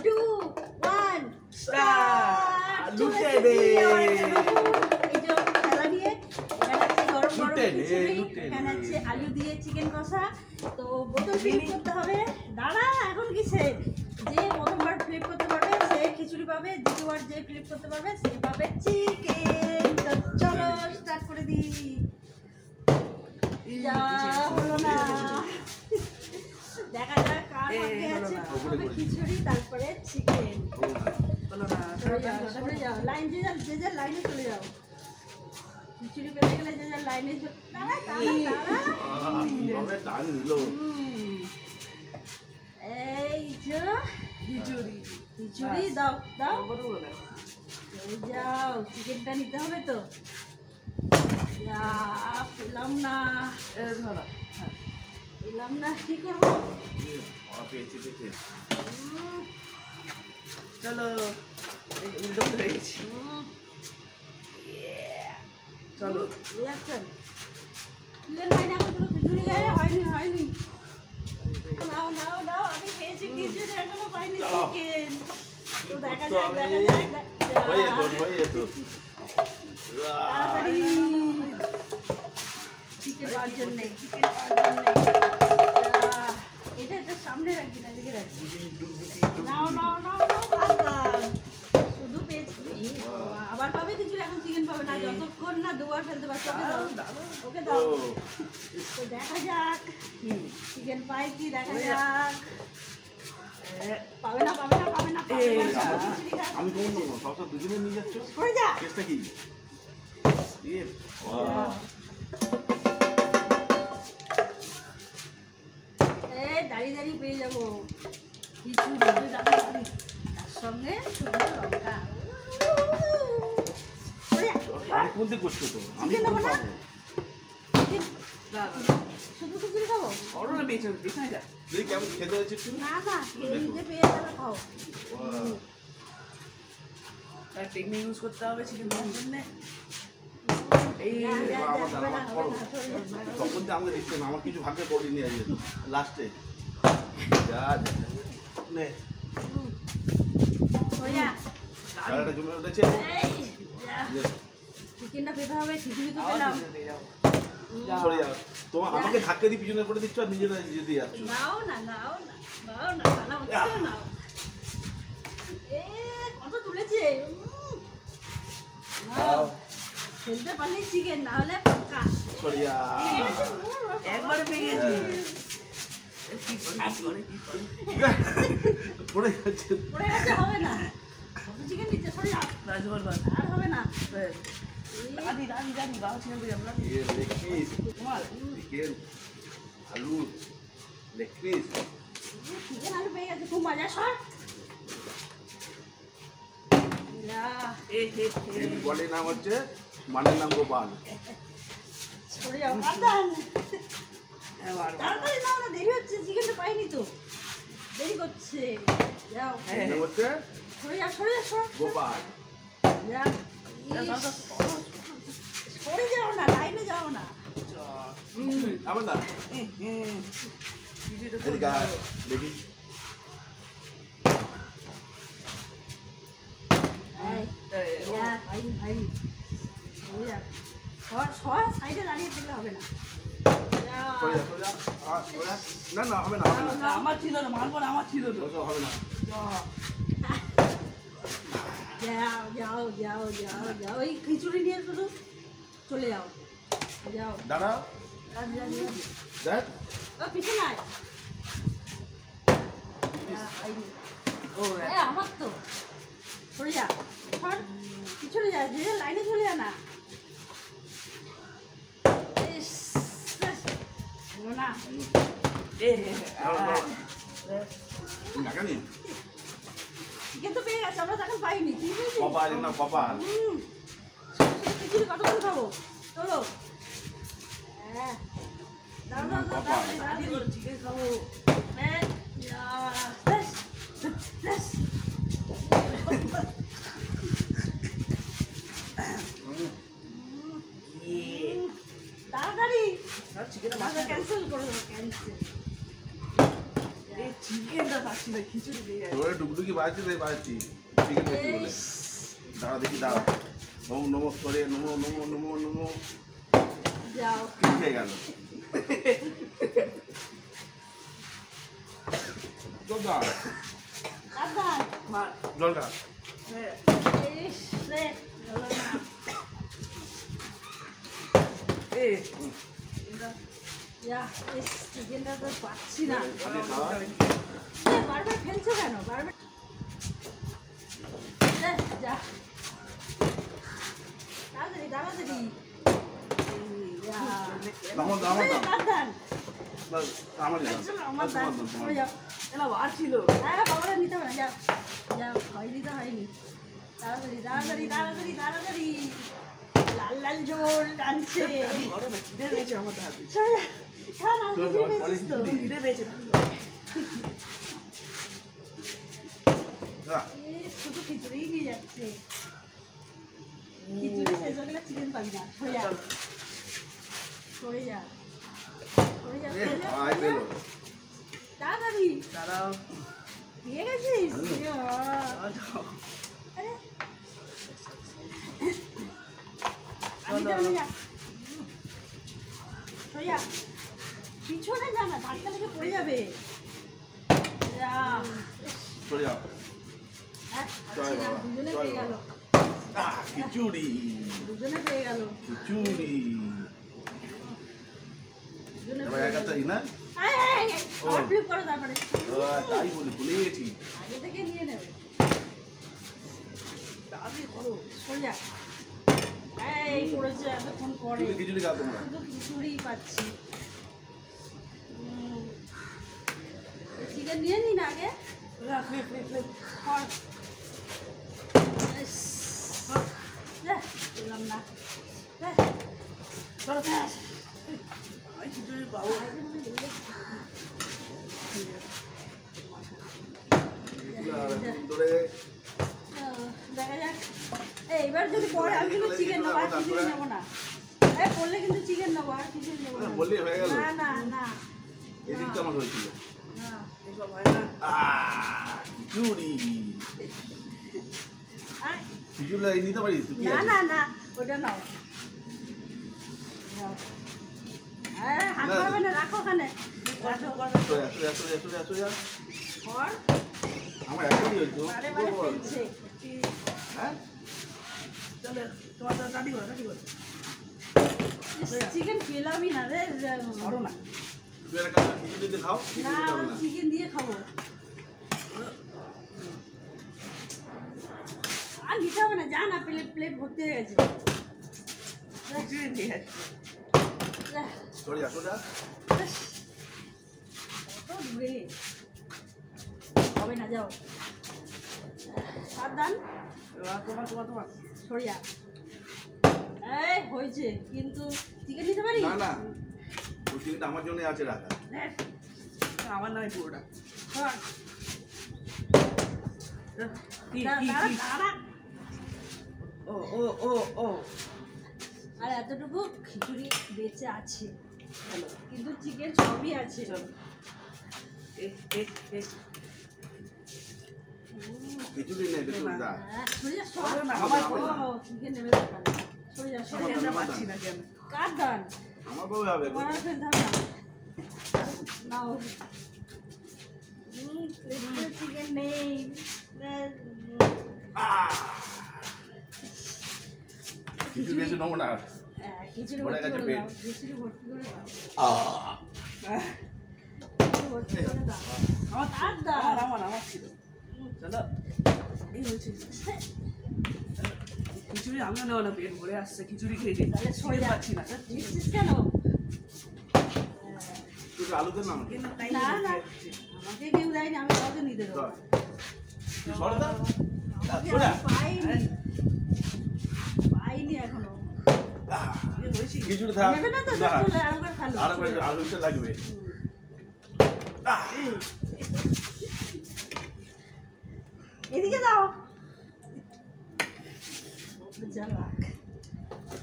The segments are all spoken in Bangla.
2 1 স্টার্ট লুটে দে এই যে খেলা নিয়ে এখানে আছে গরম গরম খিচুড়ি এখানে আছে আলু দিয়ে চিকেন কষা তো বোতল ফ্লিপ করতে হবে দাঁড়া এখন কিসে যে প্রথমবার ফ্লিপ করতে পারবে সে খিচুড়ি পাবে দ্বিতীয়বার যে ফ্লিপ করতে পারবে সে পাবে চিকেন তো চলো স্টার্ট করে দিই যা হলো না দেখা যাক কার ভাগ্যে আছে প্রথমে খিচুড়ি তারপরে চিকেন হলো না সরে যাও লাইন যে যার লাইনে চলে যাও খিচুড়ি পেতে গেলে যে যার লাইনে দাঁড়া টান নিল এই যে খিচুড়ি দাও এই যাও চিকেনটা নিতে হবে তো পেলাম না কি করবো চলো উল্টো হয়ে গেছি চলো হয়নি নাও আমি খেয়েছি খিচুড়ি এখনো পাইনি চিকেন তো দেখা যাক চিকেন পাওয়ার জন্য এটা সামনে রাখবি না দিকে রাখবি নাও শুধু পেয়েছি আবার পাবে কিছু এখন চিকেন পাবে না যতক্ষণ না দুবার ফেলতে পারছে ওকে দাও তো দেখা যাক চিকেন পাই কি দেখা যাক পাবে না আমি কোন নেবো সবসময় দুজনে নিয়ে যাচ্ছ করে যা কেসটা কি দাঁড়িয়ে পেয়ে যাবো খিচুড়ি তার সঙ্গে শুকনো লঙ্কা কোনতে করছো তো আমি শুধু খিচুড়ি খাবো কেমন খেতে হয়েছে না নিজে পেয়ে যাবে খাও টেকনিক ইউজ করতে হবে চিকেন খাওয়ার জন্য তখন তো আমাকে দেখতে আমার কিছু ভাগ্যে পড়েনি আজ লাস্টে জমে উঠেছে চিকেনটা পেতে হবে খিচুড়ি তো পেলাম তোমার আমাকে ধাক্কা দিয়ে পিছনে করে দিচ্ছ আর নিজেরা যেতে যাচ্ছ নাও না কত তুলেছে খেলতে পারলে চিকেন না হলে পাক্কা একবারে পেয়ে গেছি পড়ে গেছে হবে না চিকেন নিচে সরে যাও আর হবে না আলু লেগ পিস চিকেন আলু পেয়ে গেছে খুব মজা সর বলের নাম হচ্ছে মানের নাম গোপাল সরে যাও তাড়াতাড়ি নাও না দেরি হচ্ছে চিকেনটা পাইনি তো দেরি করছে যাও হচ্ছে সরে যাও গোপাল সরে যাও না লাইনে যাও না আমার না দেখি সাইডে দাঁড়িয়ে থাকলে হবে না না হবে না আমার ছিল না মারবো না আমার ছিল হবে না যাও ওই খিচুড়ি নিয়ে শুধু চলে যাও দাঁড়া দেখ পিছনে আয় আমার তো সরে যা পিছনে যা যে লাইনে চলে যা না না চিকেন তো পেয়ে গেছে আমরা তখন পাইনি কপাল না কপাল খিচুড়ি কতক্ষণ খাবো চলো চিকেন খাবো তাড়াতাড়ি ক্যান্সেল করে দেবো ক্যান্সেল চিকেনটা পাচ্ছি না, খিচুড়ি দিয়ে যাচ্ছে। তোরে ডুগডুগি বাজছে তাই বাজছি চিকেন বেশি বলে দাঁড়া দেখি দাঁড়া ওম নমো করে নমো নমো নমো নমো যাও খেয়ে গেল জলটা সাবধান মার। জলটা হ্যাঁ। ইস রে হলো না এই, যা ইস চিকেনটা তো পাচ্ছি না আগে খাওয়া বারবার ফেলছো কেন বারবার যা তাড়াতাড়ি তাড়াতাড়ি দামন দামন সাবধান আমার আমার দান চলে যাও এলা বার ছিল। হ্যাঁ বাবারা নিতে হবে না যাও যাও হয়নি তো হয়নি তাড়াতাড়ি তাড়াতাড়ি তাড়াতাড়ি তাড়াতাড়ি লাল লাল ঝোল টানছে বড় না, খিদে পেয়েছে আমার হাতে। খা না খিদে পেয়েছিস তো খিদে পেয়েছে। শুধু খিচুড়ি নিয়ে যাচ্ছে খিচুড়ি শেষ হয়ে গেলে চিকেন পাবি না সরে যা সরে যা সরে যা সরে যা, আই সরে যা। পেলো তাড়াতাড়ি দাঁড়াও। দিয়ে গেছিস আরে আমি যাবো না সরে যা পিছনে যা না ধাক্কা লেগে পড়ে যাবে যা চলে যাও পাচ্ছি না, দুজনে পেয়ে গেল খিচুড়ি দুজনে পেয়ে গেল খিচুড়ি দুজনে এবার পেয়ে একা গেল তাই না ফ্লিপ করো তারপরে তাই বলি ভুলে গেছি আগে থেকে নিয়ে নেবে তাড়াতাড়ি করো। সরে যা এই করেছে এতক্ষণ পরে তুমি খিচুড়ি খাও তোমরা শুধু খিচুড়ি পাচ্ছি চিকেন নিয়ে নি না আগে এলা, ফ্লিপ, ফ্লিপ, ফ্লিপ। খড় ইস, যা, পেলাম না যা, চলো, ব্যাস। আমি খিচুড়ি পাবো। ধরে দেখা যাক এইবার যদি পরে আমি কিন্তু চিকেন নেবো আর খিচুড়ি নেবো না পড়লে কিন্তু চিকেন নেবো আর খিচুড়ি নেবো না বললেই হয়ে গেল না না না এদিকটা আমার হয়েছিল না এসব হয় না। খিচুড়ি আয়, খিচুড়ি নিতে পারিস তুই কি না আছে না না ওটা নাও নাও। হাত পারবে না রাখো ওখানে রাখো সোজা সোজা সোজা সোজা সোজা খড় আমার এখনই হয়েছে বারে বারে ফেলছে হ্যাঁ চলো, তোমার তো কাটি করো, কাটি করো। চিকেন পেলামই না রে করো না। তুই একটা কাজ কর, খিচুড়ি দিয়ে খাও না খিচুড়ি খাবে না চিকেন দিয়ে খাবো আর নিতে হবে না যা না প্লেট প্লেট ভর্তি হয়ে গেছে খিচুড়ি দিয়ে যাচ্ছে। সোজা সোজা কত দূরে হবে না যাও সাবধান এবার তোমার, তোমার, তোমার। সরিয়া এই হয়েছে কিন্তু চিকেন নিতে পারি না না ওই চিকেনটা আমার জন্য আছে রাখা দেখ, আমার নামে পুরোটা। ধর। কি, দাঁড়া, কি, দাঁড়া, কি? দাঁড়া। ও, ও, ও, ও। আর এতটুকু খিচুড়ি বেঁচে আছে চলো, কিন্তু চিকেন সবই আছে চলো। খিচুড়ি নেই একটু দা হ্যাঁ, সরে যা, সর। হবে না, আমার ও, হবে চিকেন নেবে দোকানে। সরে যা, সরে আমার যা। হবে। পাচ্ছি না কেন? কার দান? আমার বাবু হবে তোমার আর ফেলতে হবে না। নাও। প্লেটে চিকেন নেই। খিচুড়ি এসে নেবো না হ্যাঁ, খিচুড়ি পড়ে ভর্তি গেছে করে পেট। দাও, খিচুড়ি ভর্তি করে দাও। আহ খিচুড়ি ভর্তি করে দাও। আমার আর দাও। আমার ছিল। চলো। এই হয়েছে। খিচুড়ি আমিও নেওয়া না, পেট ভরে আসছে, খিচুড়ি খেয়েছি। তাহলে সরে খেতে যা। পাচ্ছি না। নিচ্ছিস কেন? তুই আলুতে নাম কিন্তু তাই না, না। হচ্ছে। আমাকে কেউ দেয়নি, আমি কাউকে নিতে দেবো না। তুই সরে দা আমাকে সোজা আমি পাইনি। পাইনি এখনো। এই হয়েছে। খিচুড়ি থাক নেবে না তো? না চলে আরেকবার খালো। আর আলুতে লাগবে এদিকে দাও। জ্বালাক।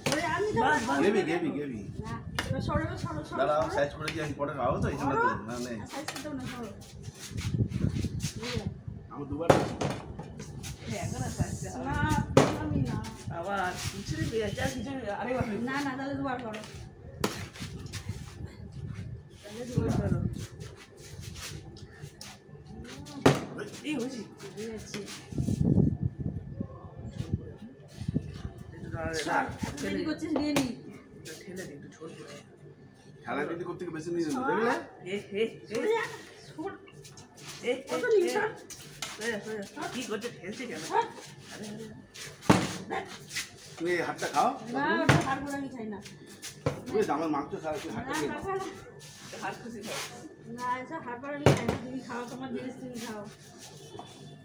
ওরে, আমি তো বাস, বাস। গেবি গেবি গেবি না, এবার সরো, এবার সরো, সরো, দাঁড়াও সরো। সাইজ করে দিয়ে আমি পরে খাওয়াবো তো এখানে তো না নেই সাইজ করতেও না, সরো। আমার দুবার এখন আর আসছে না আমি না আবার খিচুড়ি পেঁয়াজ আর খিচুড়ি আরেকবার হবে। না না তাহলে দুবার করো তাহলে দুবার করো। এই হয়েছি বুঝেছি একটু দাঁড়ালে চল, না এত দেরি করছিস নিয়ে নি ঠেলে দিই একটু ছোট করে। খেলা কিন্তু করতে গিয়ে বেশি নিয়ে নেবো দেখলে এ হে সরে যা, সর, এ কত নিয়ে সর, কি করছে ঠেলছে কেন? সর। আরে আরে দেখ, তুই এই হাতটা খাও না ওটা হাড় গোড়া আমি খাই না তুই আমার মাংস খাও তুই না হাতটা খেয়ে না, নাও। না, হাত খুশি খাও। না এসব হাড় গোড়া আমি খাই না তুমি খাও তোমার জিনিস তুমি খাও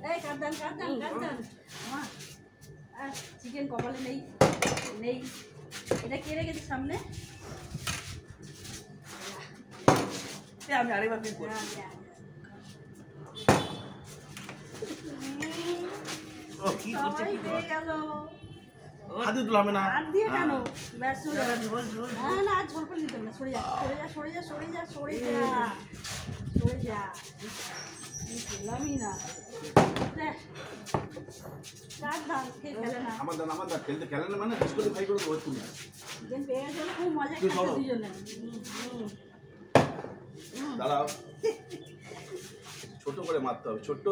এই কাঁদান কাঁদান কাঁদান মা চিকেন কপালে নেই নেই এটা কে রেখেছে সামনে এ আমি আরেকবার ফির করছি। ও কি করছে সবাই কি পেয়ে গেল হাতে তুলাবে না হাত দিয়ে কেন হ্যাঁ। ব্যাস চলে না, যাবে। ঝোল ঝোল না না আর ঝোল করে দিতে হবে না সরে যা সরে যা সরে যা সরে যা সরে যা সরে যা পেলামই না দেখ, কার ধান খেয়ে ফেলে না আমার দান খেলতে খেলে না মানে ডিসকোয়ালিফাই করে দেবো তুমি চিকেন পেয়ে গেছে বলে খুব মজা তুই খাচ্ছে সরো। দুজনে দাঁড়াও ছোট করে মারতে হবে ছোট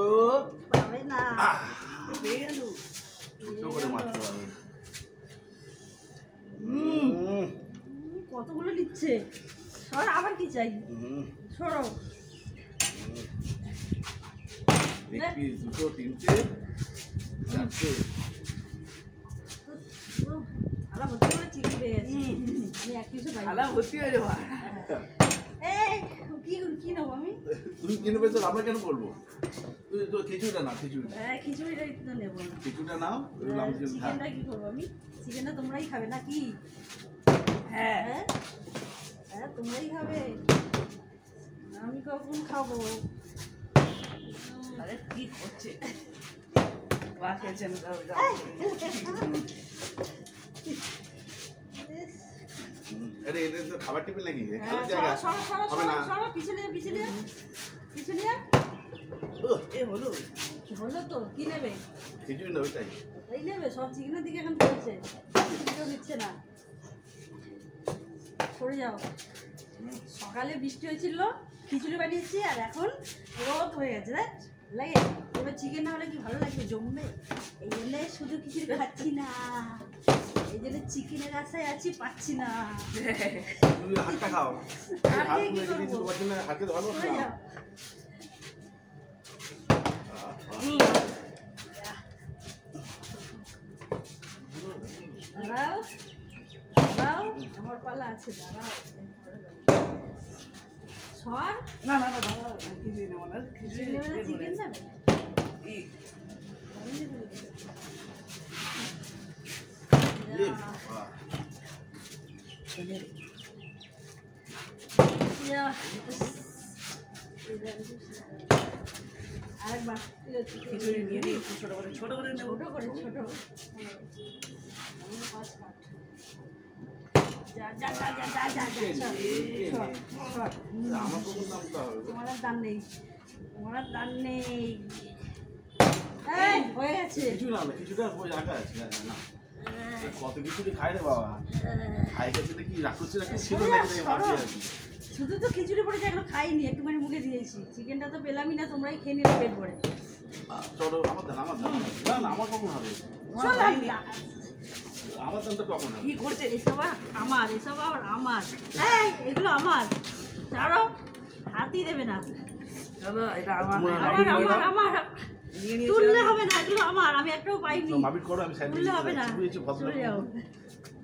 পাবে না পেয়ে গেল। ছোট করে মারতে হবে কতগুলো নিচ্ছে সর আবার কি চাই সরো একটি দুটো তিনটে চারটে আলা ভর্তি করে চিকেন পেয়ে গেছি আমি এক কিছু খাই থালা ভর্তি হয়ে যাবে। এই কি কি নেবো আমি তুমি কিনে পেয়েছো আমরা কেন বলবো তুই তো খিচুড়িটা না খিচুড়ি খিচুড়িটা তো নেবো না খিচুড়িটা নাও ওগুলো আমি যদি খাই চিকেনটা কি করবো আমি চিকেনটা তোমরাই খাবে না কি হ্যাঁ হ্যাঁ হ্যাঁ তোমরাই খাবে আমি কখন খাবো আরে কি করছে? মা খেয়েছেন দাও দাও। আরে এটা তো খাবার টেবিল নাকি হ্যাঁ, খাবার জায়গা সরো, সরো, হবে না সরো, সরো, পিছনে যা, পিছনে যা, পিছনে যা। উহ, এ হলো কি হলো তো কি নেবে খিচুড়ি না ওইটাই এই নেবে সব চিকেনের দিকে এখন চলছে কেউ নিচ্ছে না সরে যাও সকালে বৃষ্টি হয়েছিল খিচুড়ি বানিয়েছি আর এখন রোদ হয়ে গেছে দেখ লাগে এবার চিকেন না হলে কি ভালো লাগবে জমবে এই জন্য শুধু খিচুড়ি খাচ্ছি না এই জন্য চিকেনের আশায় আছি পাচ্ছি না তুমি হাতটা খাও আর হাত দিয়ে কি মেরে দিয়েছি করবো? তোমার জন্য হাতে ধরো সরে যাও দাঁড়াও দাঁড়াও আমার পালা আছে দাঁড়াও সর না না না দাও খিচুড়ি নেবো না খিচুড়ি চিকেন যাবে এই এ বাবা। আরেকবার খিচুড়ি নিয়ে নিই একটু ছোট করে নেবো। ছোট করে ছোট যা যা যা যা যা যা যা সর, সর, সর। আমার কখন নামতে হবে তোমার আর দান নেই তোমার আর দান নেই এই হয়ে গেছে কিছু না কিছুটা ওই রাখা আছে না কত কিছুটি খাই রে বাবা খাই গেছে কি রাক্ষসের একটা ছিল নাকি রে ভাবছি আর কি শুধু তো খিচুড়ি পড়েছে এগুলো খাইনি একটুখানি মুখে দিয়েছি চিকেনটা তো পেলামই না তোমরাই খেয়ে নিলে পেট ভরে চলো আমার দান না না আমার কখন হবে চল আমার দানটা কখন হবে কি করছে? এসব আর আমার এসব আবার আমার এই এগুলো আমার ছাড়ো হাতই দেবে না দাদা এটা আমার তোমার আমার আমার আমার নিয়ে নিয়েছি তুললে আমি। হবে না এগুলো আমার আমি একটাও পাইনি মাবিট করো আমি সাইড তুললে হবে না বুঝেছি ভদ্র চলে যাও